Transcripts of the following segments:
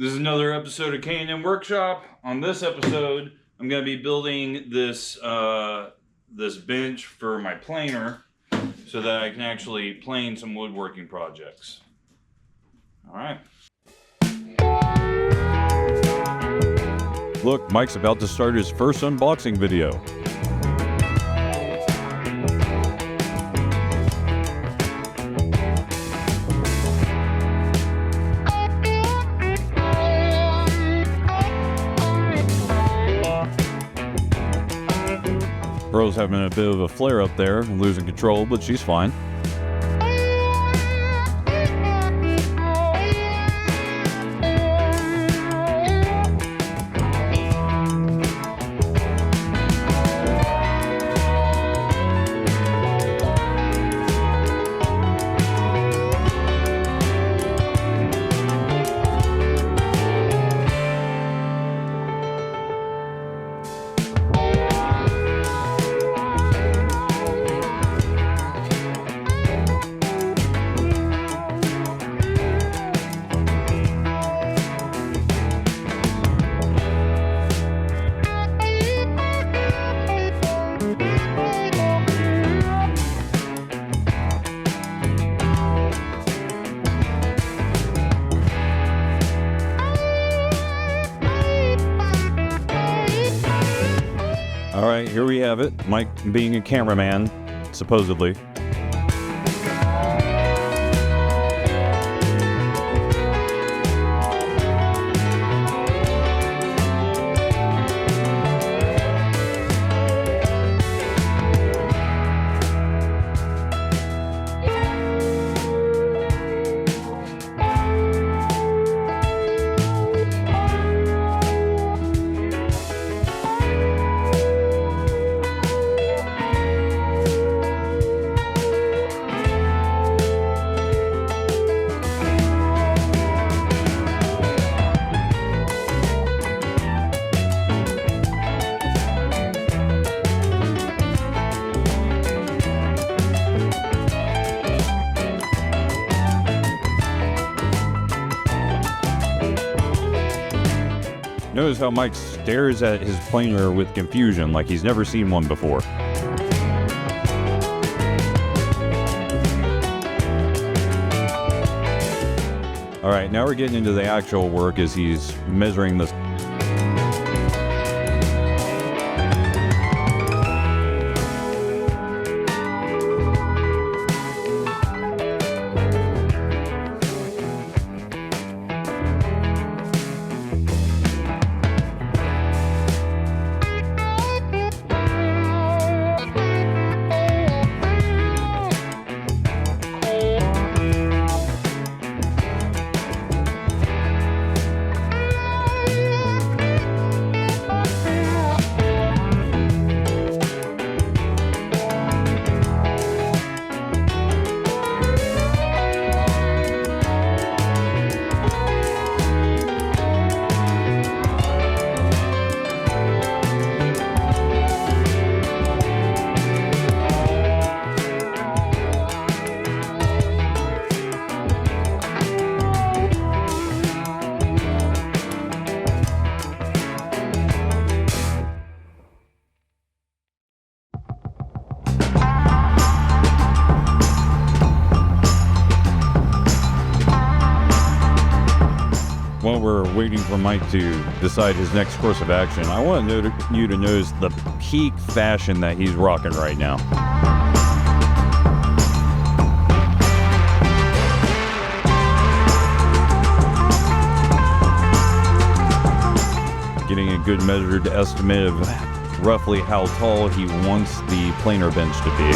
This is another episode of K&MWorkshop. On this episode, I'm going to be building this this bench for my planer so that I can actually plane some woodworking projects. All right. Look, Mike's about to start his first unboxing video. Pearl's having a bit of a flare up there, losing control, but she's fine. Alright, here we have it. Mike being a cameraman, supposedly. Notice how Mike stares at his planer with confusion, like he's never seen one before. Alright, now we're getting into the actual work as he's measuring this. While we're waiting for Mike to decide his next course of action, I want you to notice the peak fashion that he's rocking right now. Getting a good measured estimate of roughly how tall he wants the planer bench to be.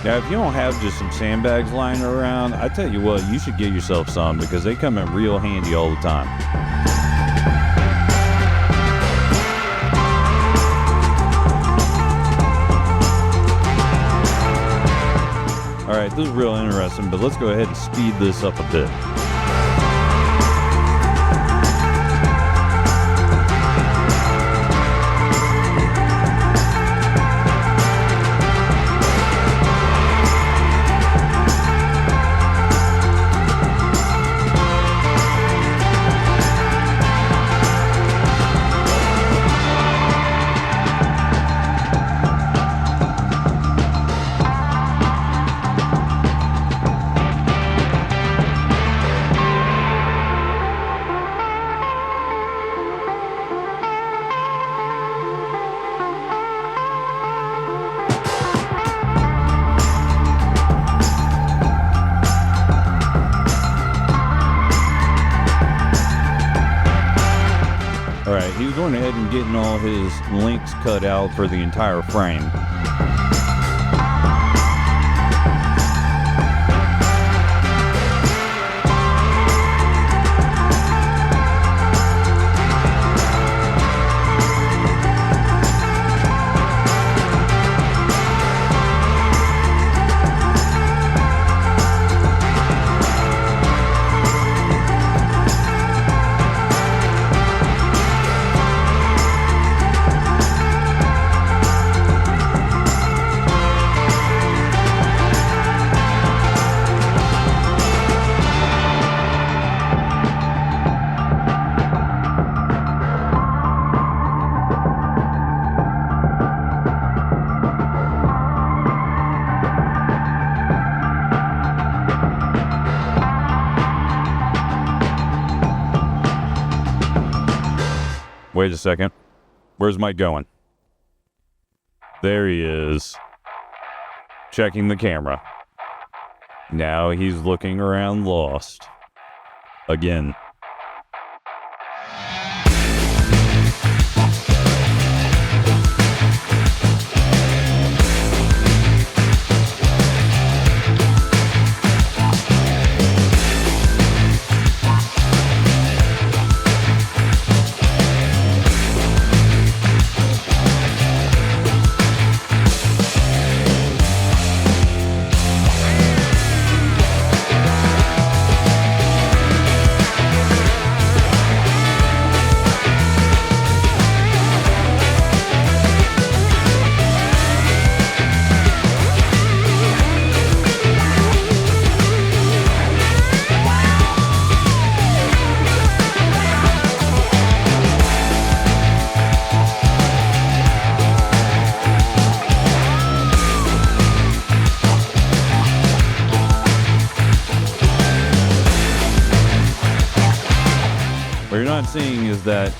Now, if you don't have just some sandbags lying around, I tell you what, you should get yourself some because they come in real handy all the time. Alright, this is real interesting, but let's go ahead and speed this up a bit. Alright, he was going ahead and getting all his links cut out for the entire frame. Wait a second. Where's Mike going? There he is. Checking the camera. Now he's looking around lost. Again. What you're not seeing is that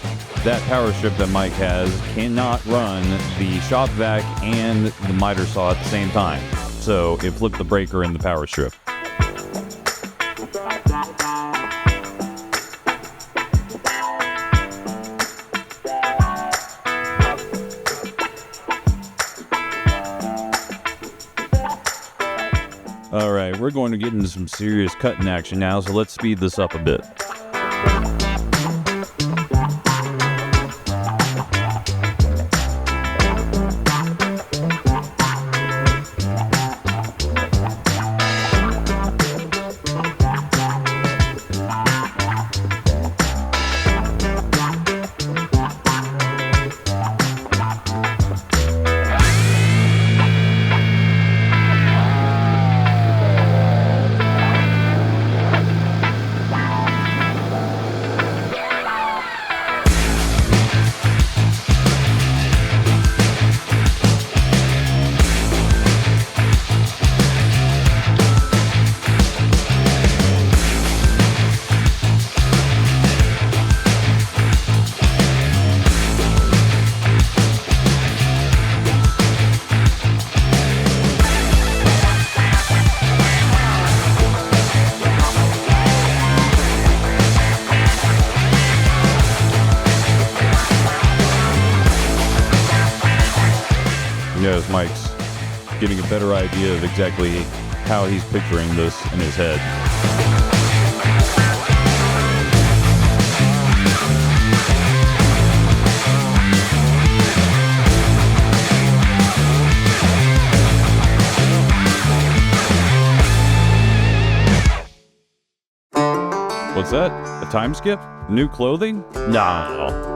power strip that Mike has cannot run the shop vac and the miter saw at the same time. So it flipped the breaker in the power strip. Alright, we're going to get into some serious cutting action now, so let's speed this up a bit. As Mike's getting a better idea of exactly how he's picturing this in his head. What's that? A time skip? New clothing? No.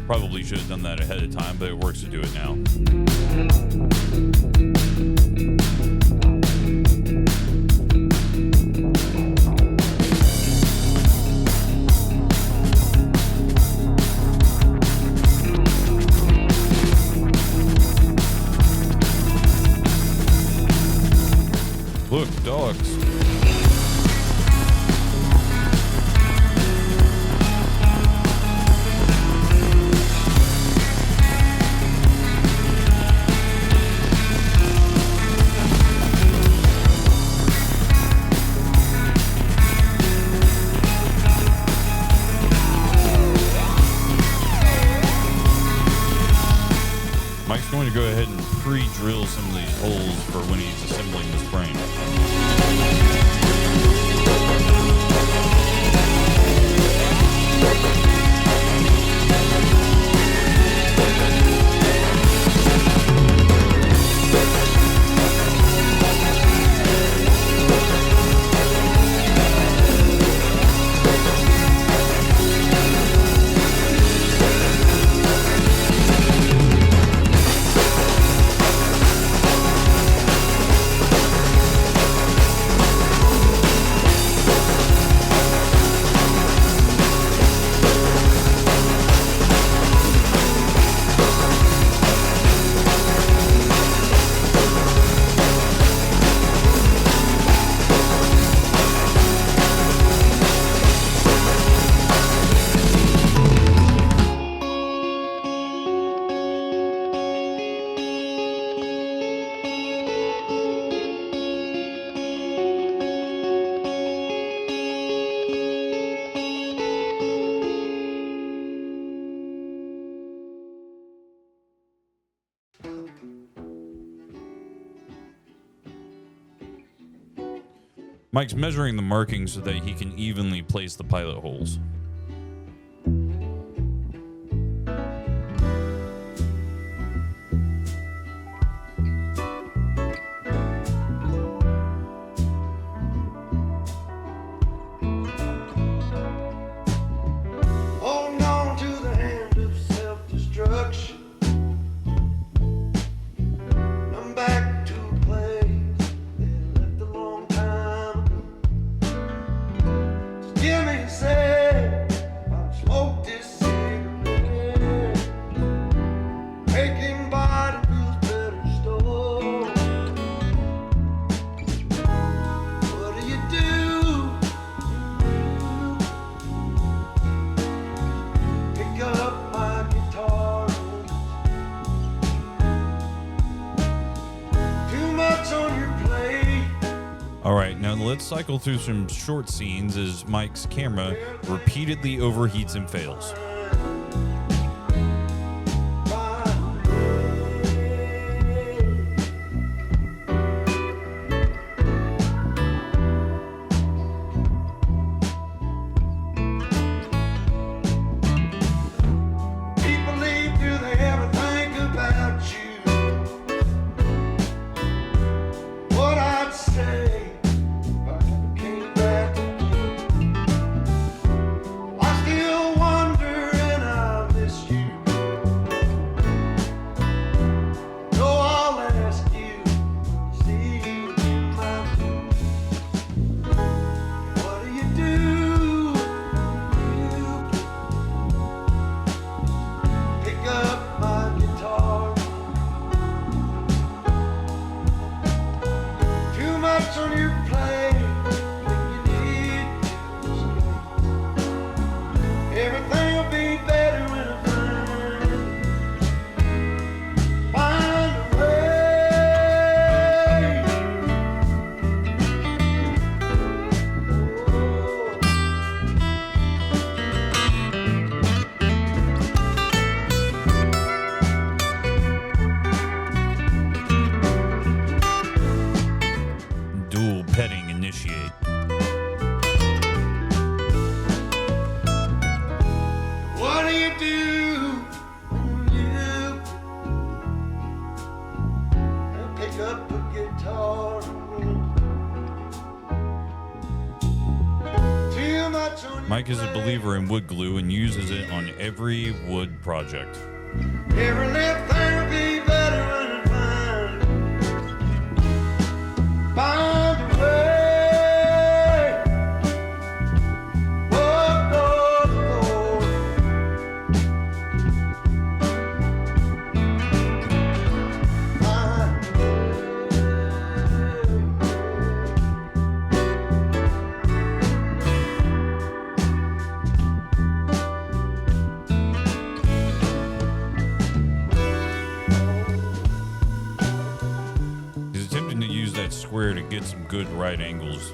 Probably should have done that ahead of time, but it works to do it now. go ahead and pre-drill some of these holes for when he's assembling this frame. Mike's measuring the markings so that he can evenly place the pilot holes. Holding on to the hand of self-destruction. I'm back to a place they left a long time ago. Just give me a sec, I'll smoke this cigarette. Making body feels better stole. What do you do? Pick up my guitar. Too much on your plate. All right, now let's cycle through some short scenes as Mike's camera repeatedly overheats and fails. People leave, do they ever think about you? What I'd say if I ever came back. I still wonder and I miss you. No, I'll ask you, see you in my room. What do you do? You pick up my guitar. Too much on your plate when you need to escape. Everything will be better when I find a way. Dual petting initiate. What do you do when you pick up a guitar? Too much on your Mike is a plate. believer in wood glue and uses it on every wood project. Every little thing will be better when I find a way. Whoa, whoa, whoa. Find He's attempting to use that square to get some good right angles.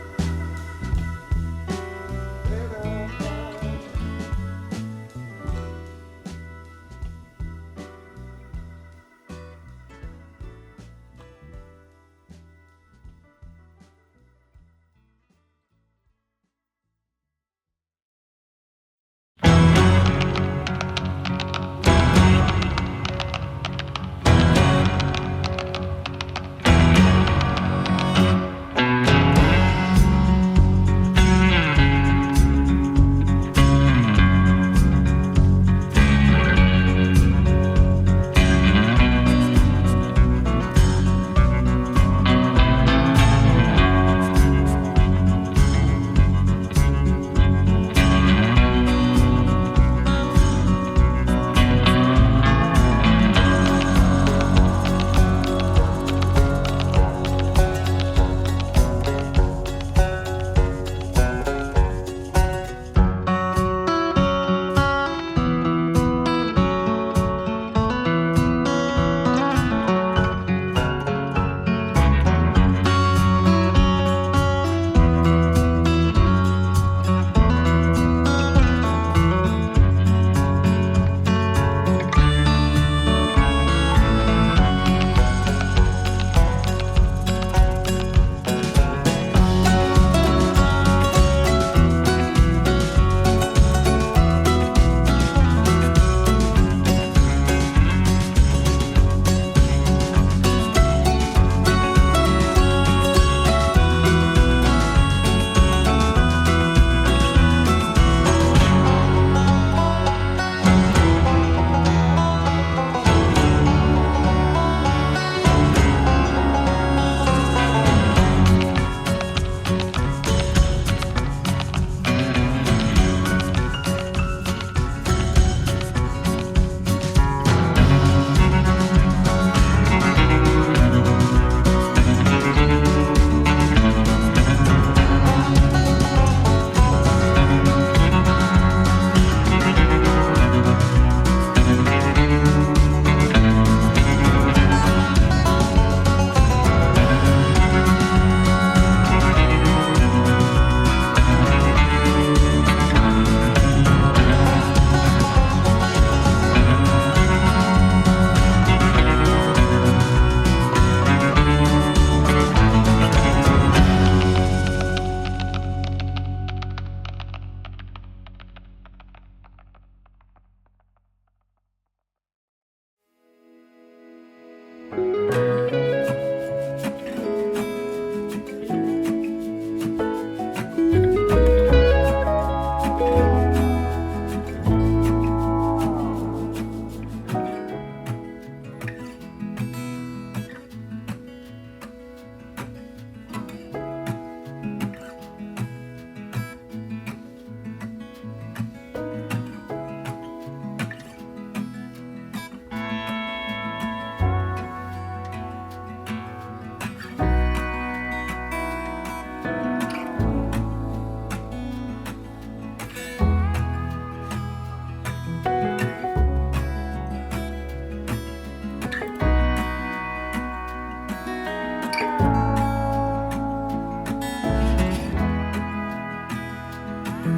Mike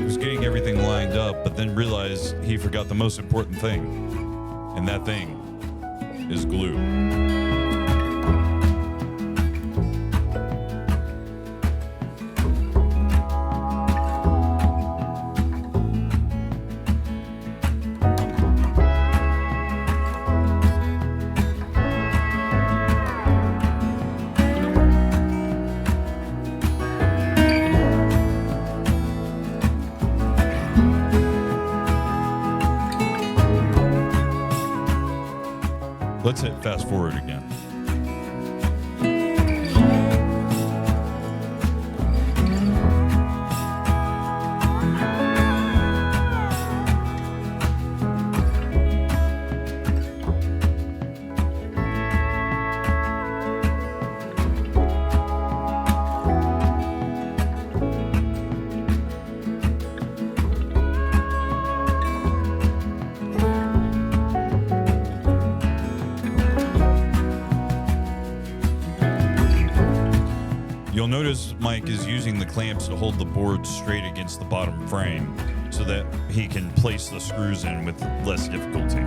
was getting everything lined up, but then realized he forgot the most important thing. And that thing is glue. Let's hit fast forward again. You'll notice Mike is using the clamps to hold the board straight against the bottom frame so that he can place the screws in with less difficulty.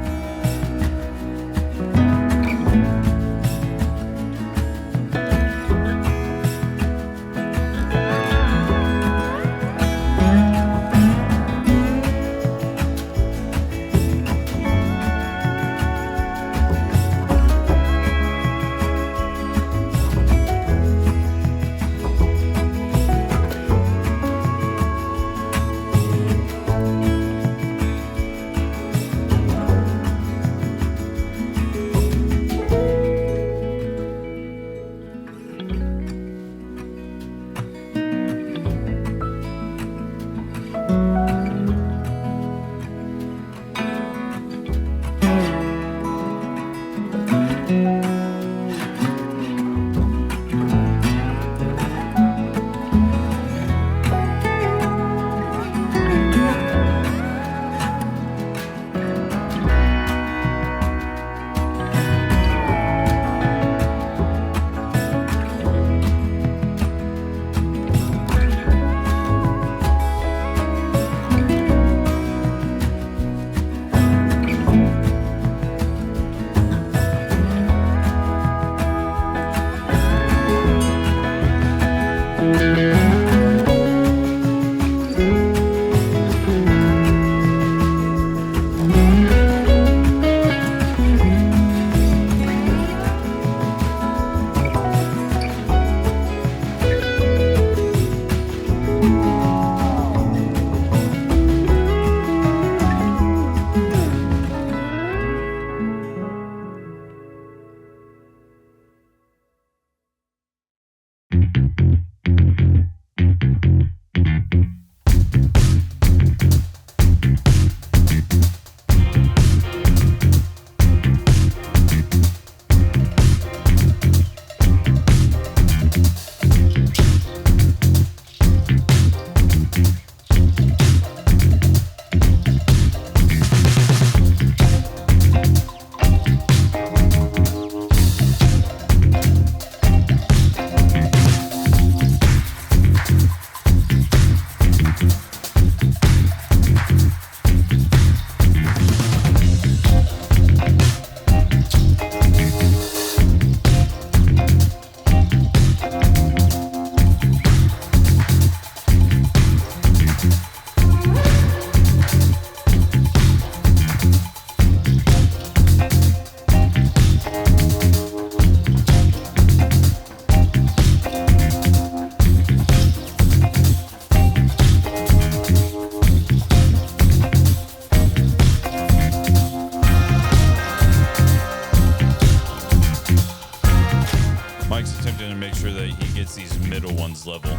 Level.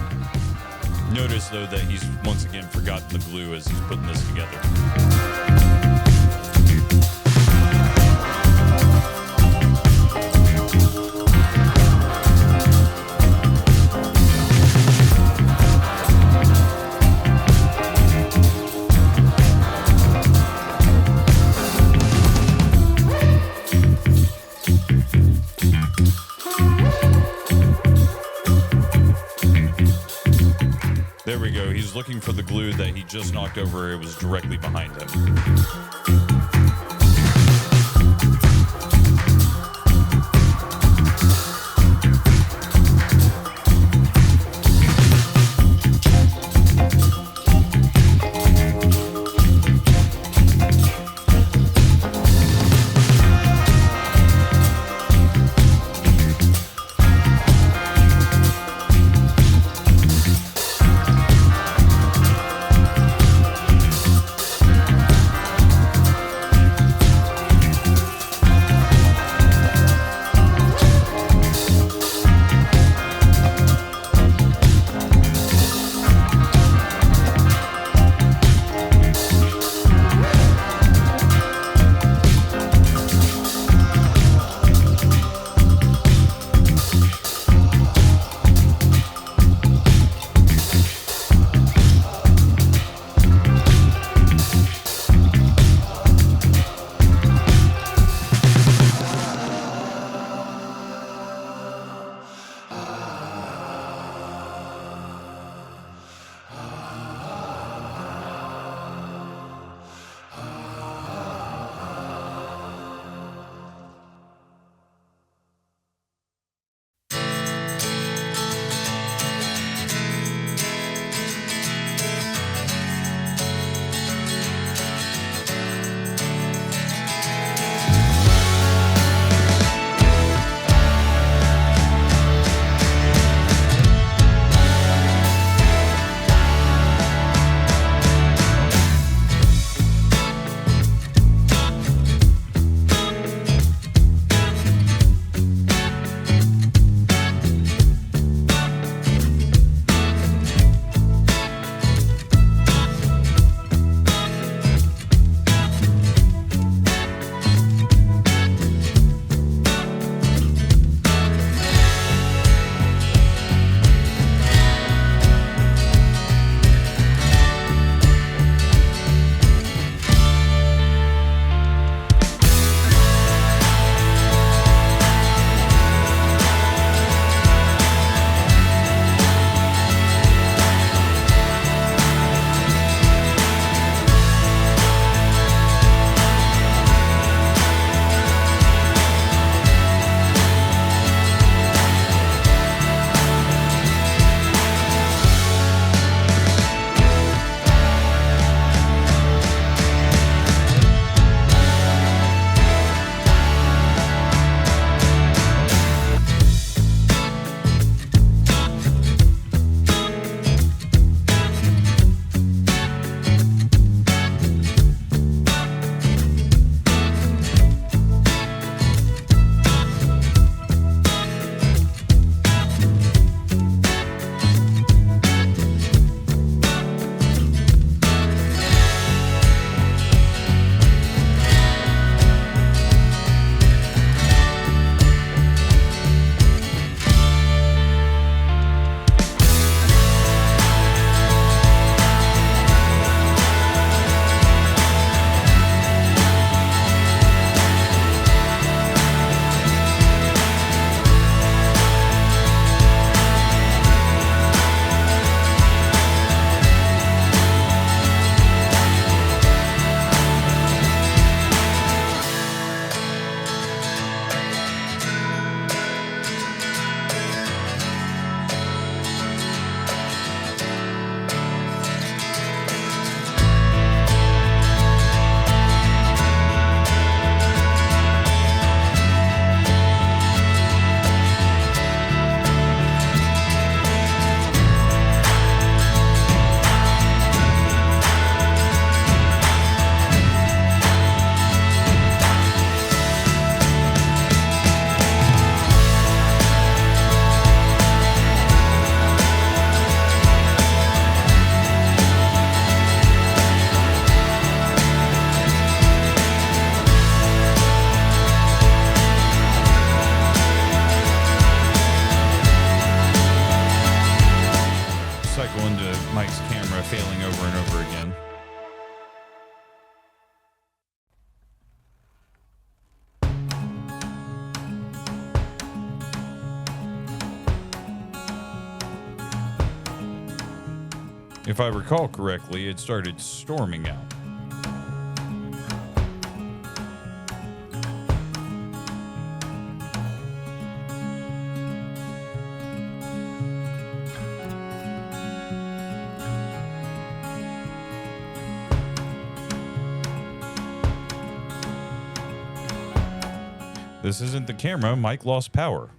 Notice though that he's once again forgotten the glue as he's putting this together. was looking for the glue that he just knocked over. It was directly behind him. If I recall correctly, it started storming out. This isn't the camera. Mike lost power.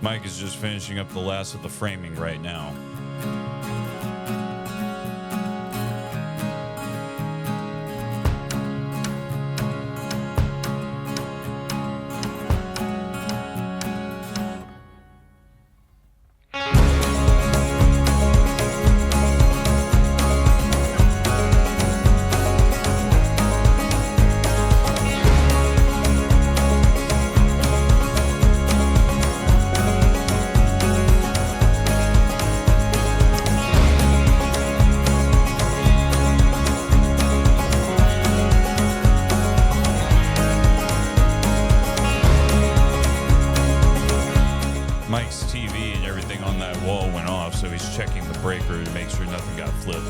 Mike is just finishing up the last of the framing right now. Mike's TV and everything on that wall went off, so he's checking the breaker to make sure nothing got flipped.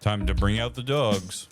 Time to bring out the dogs.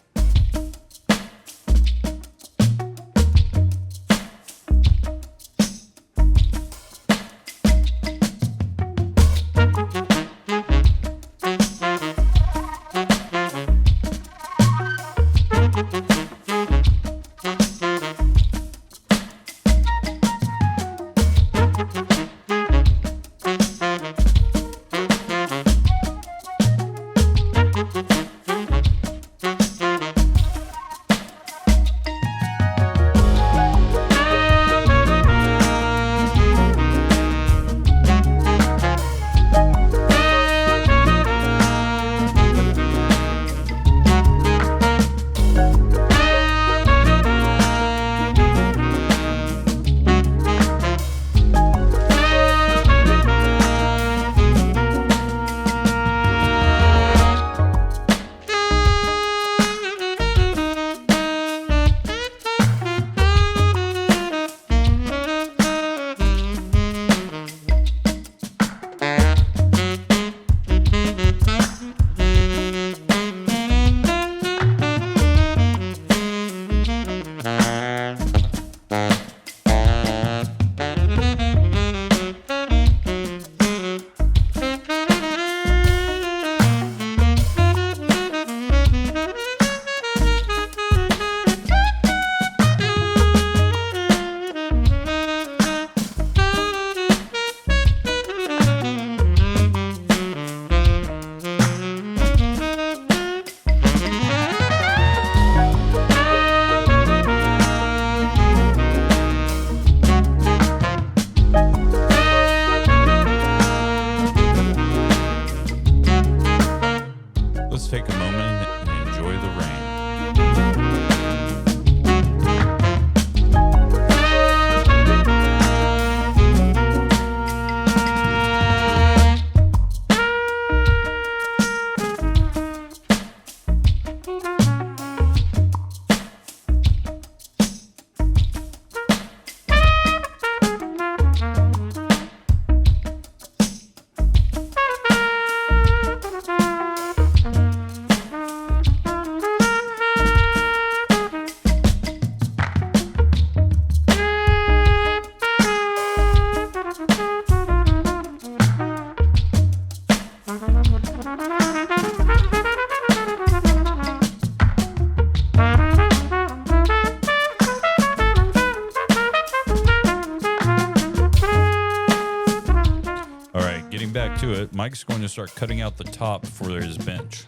back to it, Mike's going to start cutting out the top for his bench.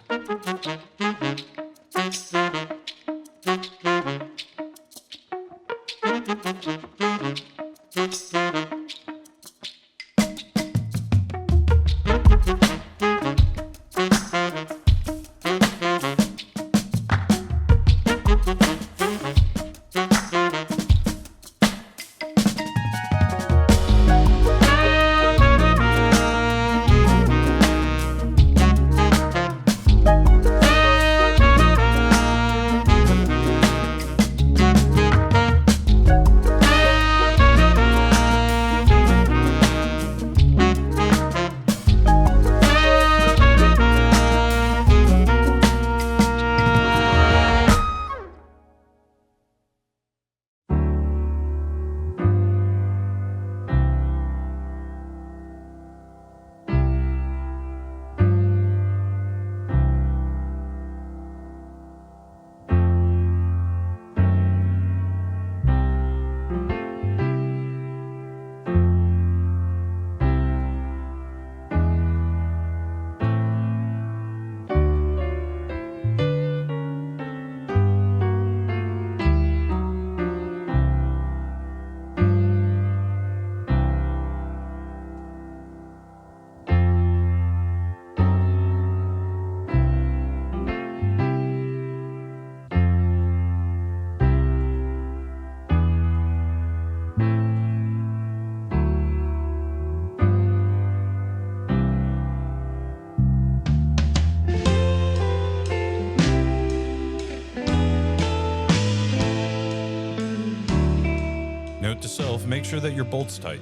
Note to self, make sure that your bolt's tight.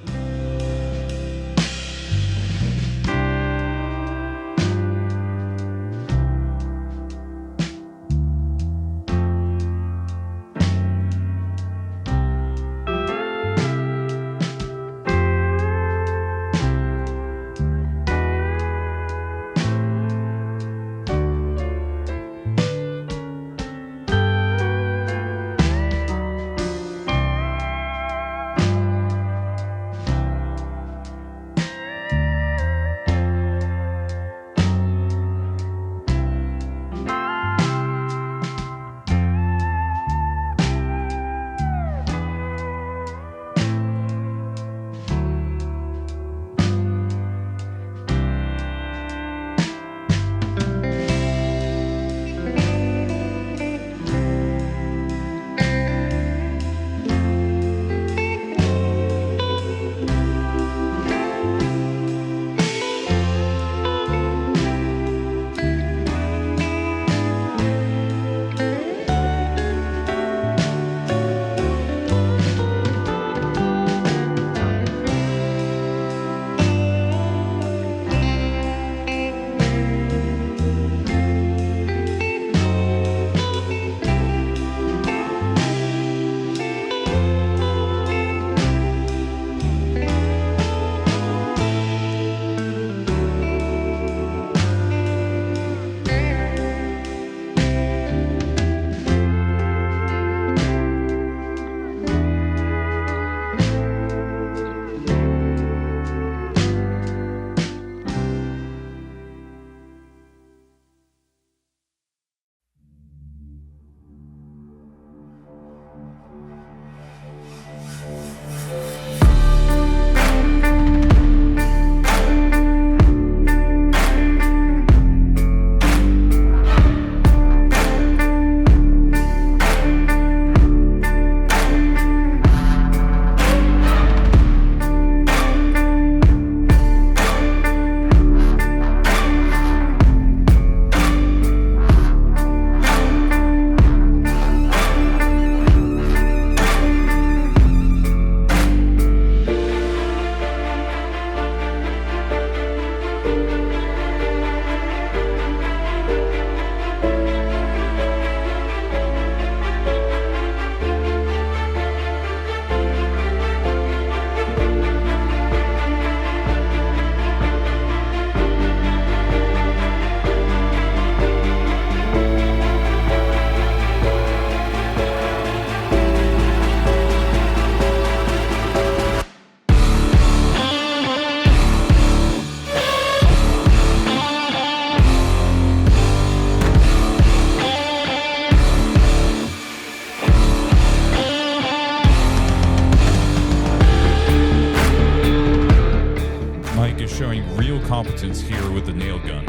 showing real competence here with the nail gun.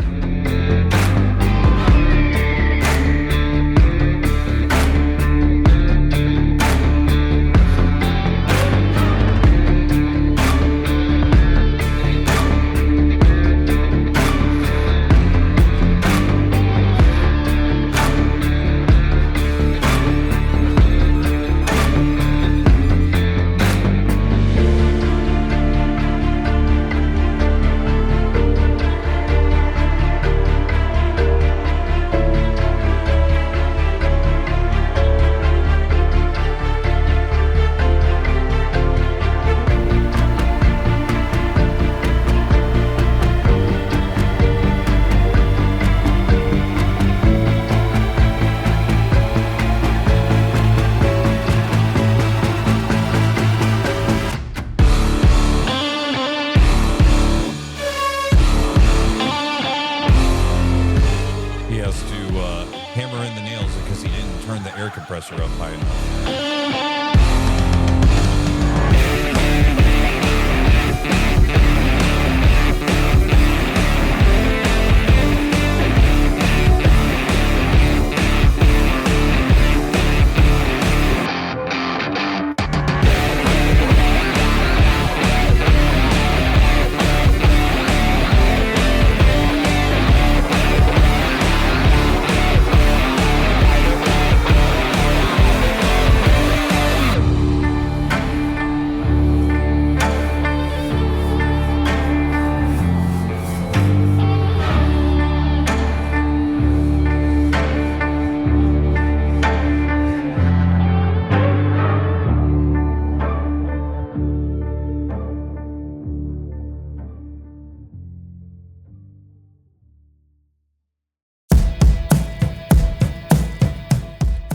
Compressor up high enough.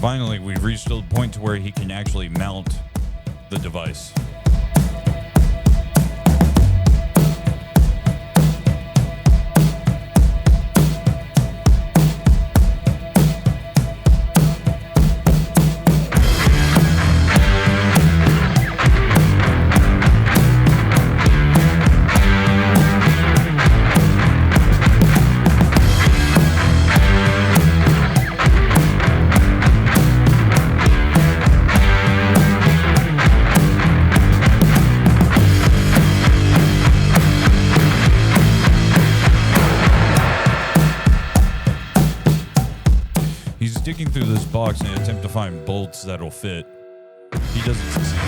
Finally, we've reached a point to where he can actually mount the device. Digging through this box in an attempt to find bolts that'll fit. He doesn't succeed.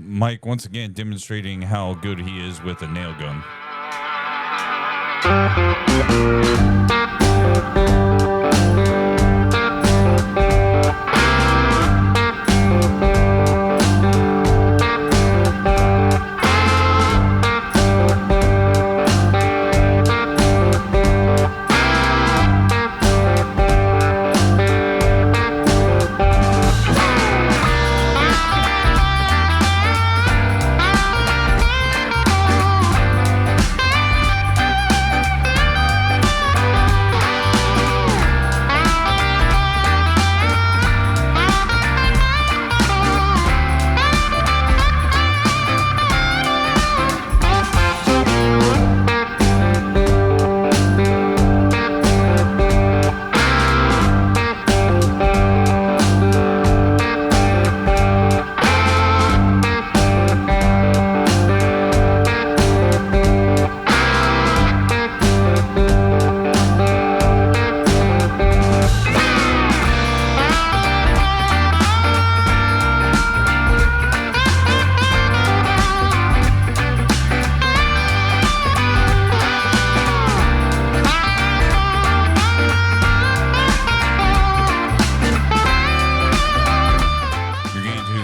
Mike once again demonstrating how good he is with a nail gun.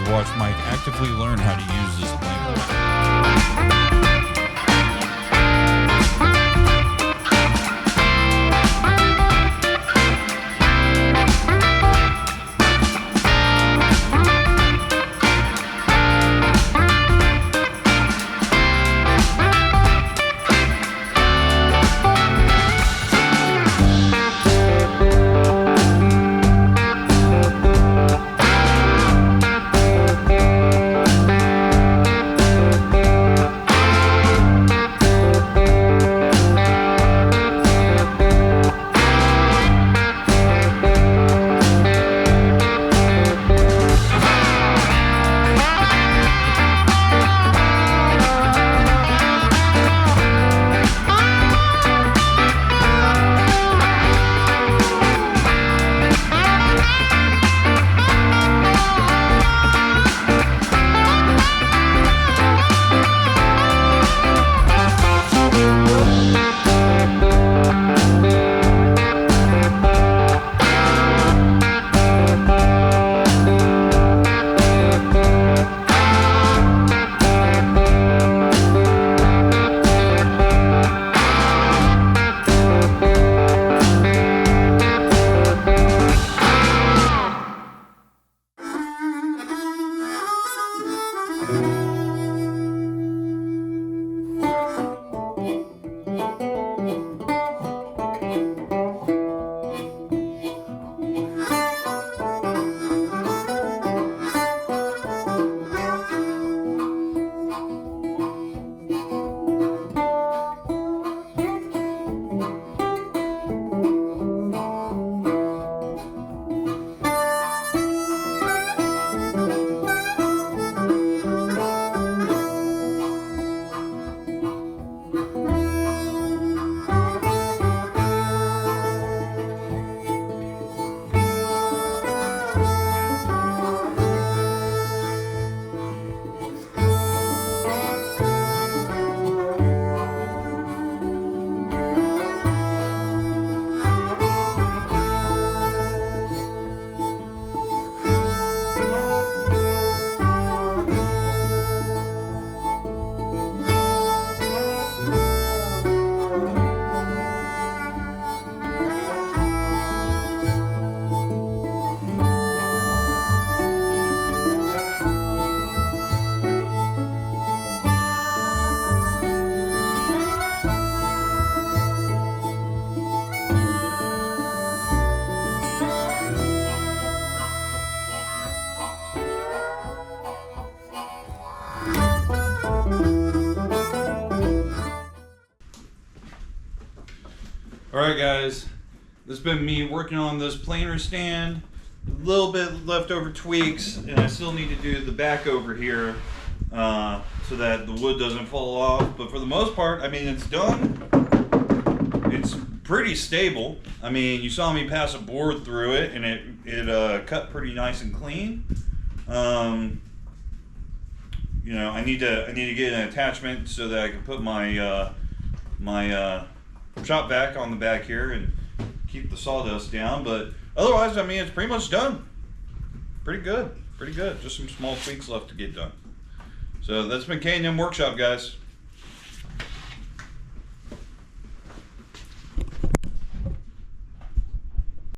you watch Mike actively learn how to use this planer. Alright guys, this has been me working on this planer stand. A little bit leftover tweaks, and I still need to do the back over here so that the wood doesn't fall off. But for the most part, I mean, it's done. It's pretty stable. I mean, you saw me pass a board through it, and it cut pretty nice and clean. You know, I need to get an attachment so that I can put my shop vac on the back here and keep the sawdust down. But otherwise, I mean, it's pretty much done. Pretty good. Just some small tweaks left to get done. So that's been K&MWorkshop, guys.